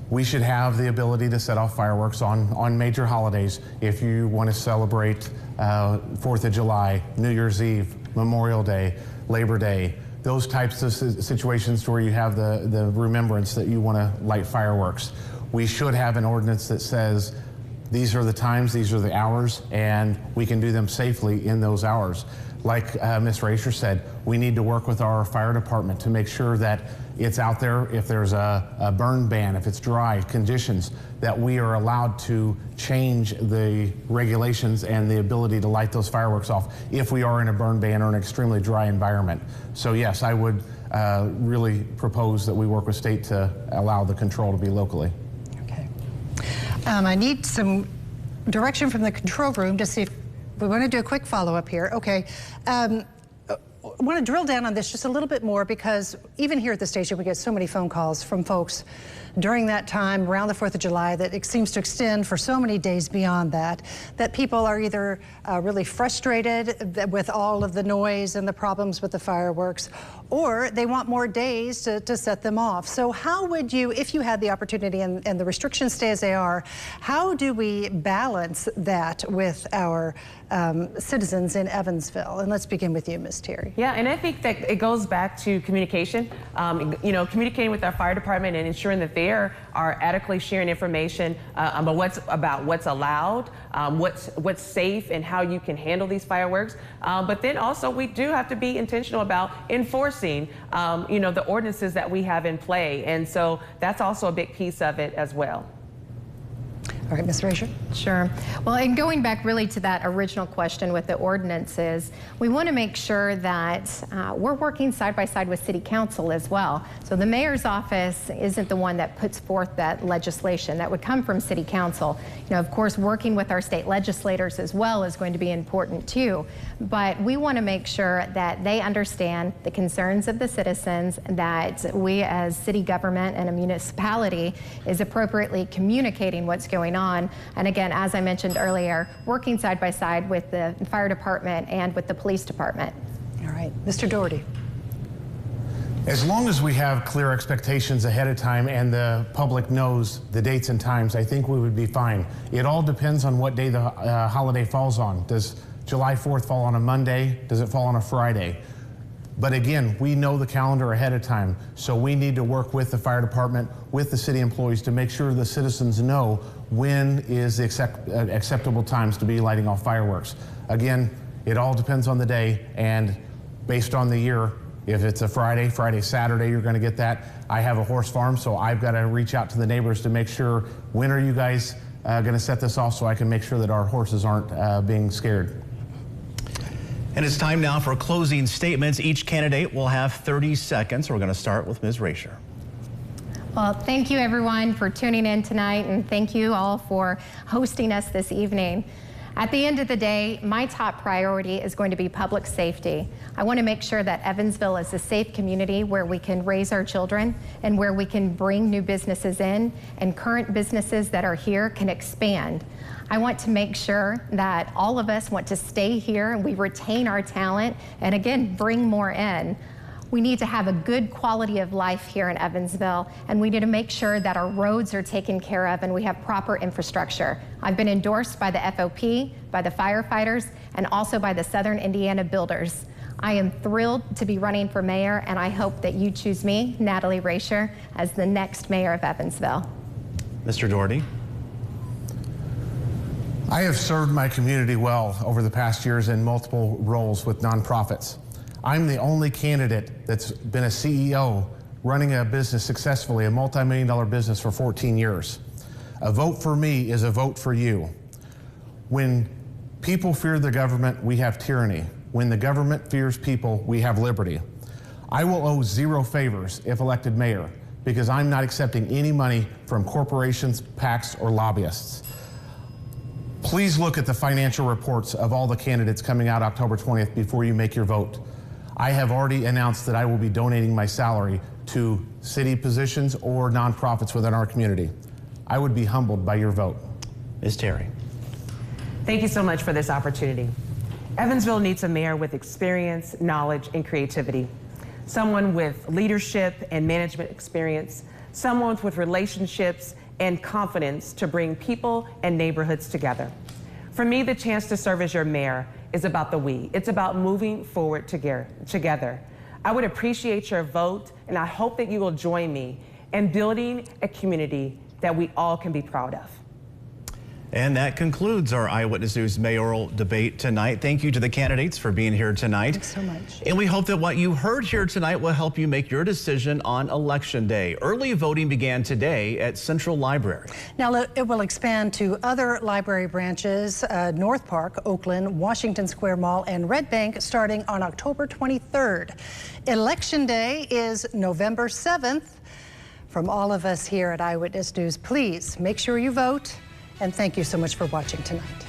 We should have the ability to set off fireworks on major holidays. If you want to celebrate 4th of July, New Year's Eve, Memorial Day, Labor Day, those types of situations where you have the remembrance that you want to light fireworks. We should have an ordinance that says these are the times, these are the hours, and we can do them safely in those hours. Like Ms. Rasher said, we need to work with our fire department to make sure that it's out there. If there's a burn ban, if it's dry conditions, that we are allowed to change the regulations and the ability to light those fireworks off if we are in a burn ban or an extremely dry environment. So yes, I would really propose that we work with state to allow the control to be locally. Okay. I need some direction from the control room to see if we want to do a quick follow-up here. Okay. I want to drill down on this just a little bit more, because even here at the station we get so many phone calls from folks during that time around the 4th of July that it seems to extend for so many days beyond that, that people are either really frustrated with all of the noise and the problems with the fireworks, or they want more days to set them off. So how would you, if you had the opportunity and the restrictions stay as they are, how do we balance that with our citizens in Evansville? And let's begin with you, Ms. Terry. Yeah, and I think that it goes back to communication. You know, communicating with our fire department and ensuring that they are adequately sharing information about what's allowed, what's safe, and how you can handle these fireworks. But then also we do have to be intentional about enforcing, you know, the ordinances that we have in play, and so that's also a big piece of it as well. All right, Ms. Rasher. Sure. Well, and going back really to that original question with the ordinances, we want to make sure that we're working side by side with City Council as well. So the mayor's office isn't the one that puts forth that legislation. That would come from City Council. You know, of course, working with our state legislators as well is going to be important too. But we want to make sure that they understand the concerns of the citizens, that we as city government and a municipality is appropriately communicating what's going on. And again, as I mentioned earlier, working side by side with the fire department and with the police department. All right, Mr. Doherty. As long as we have clear expectations ahead of time and the public knows the dates and times, I think we would be fine. It all depends on what day the holiday falls on. Does July 4th fall on a Monday? Does it fall on a Friday? But again, we know the calendar ahead of time, so we need to work with the fire department, with the city employees, to make sure the citizens know when is the acceptable times to be lighting off fireworks. Again, it all depends on the day, and based on the year. If it's a Friday, Saturday, you're going to get that. I have a horse farm, so I've got to reach out to the neighbors to make sure, when are you guys going to set this off, so I can make sure that our horses aren't being scared. And it's time now for closing statements. Each candidate will have 30 seconds. We're going to start with Ms. Rasher. Well, thank you everyone for tuning in tonight, and thank you all for hosting us this evening. At the end of the day, my top priority is going to be public safety. I want to make sure that Evansville is a safe community where we can raise our children and where we can bring new businesses in, and current businesses that are here can expand. I want to make sure that all of us want to stay here and we retain our talent and again, bring more in. We need to have a good quality of life here in Evansville, and we need to make sure that our roads are taken care of and we have proper infrastructure. I've been endorsed by the FOP, by the firefighters, and also by the Southern Indiana Builders. I am thrilled to be running for mayor, and I hope that you choose me, Natalie Rasher, as the next mayor of Evansville. Mr. Doherty. I have served my community well over the past years in multiple roles with nonprofits. I'm the only candidate that's been a CEO running a business successfully, a multi-million-dollar business for 14 years. A vote for me is a vote for you. When people fear the government, we have tyranny. When the government fears people, we have liberty. I will owe zero favors if elected mayor, because I'm not accepting any money from corporations, PACs, or lobbyists. Please look at the financial reports of all the candidates coming out October 20th before you make your vote. I have already announced that I will be donating my salary to city positions or nonprofits within our community. I would be humbled by your vote. Ms. Terry. Thank you so much for this opportunity. Evansville needs a mayor with experience, knowledge, and creativity. Someone with leadership and management experience, someone with relationships and confidence to bring people and neighborhoods together. For me, the chance to serve as your mayor is about the we. It's about moving forward together. I would appreciate your vote, and I hope that you will join me in building a community that we all can be proud of. And that concludes our Eyewitness News mayoral debate tonight. Thank you to the candidates for being here tonight. Thanks so much. And we hope that what you heard here tonight will help you make your decision on Election Day. Early voting began today at Central Library. Now it will expand to other library branches, North Park, Oakland, Washington Square Mall, and Red Bank starting on October 23rd. Election Day is November 7th. From all of us here at Eyewitness News, please make sure you vote. And thank you so much for watching tonight.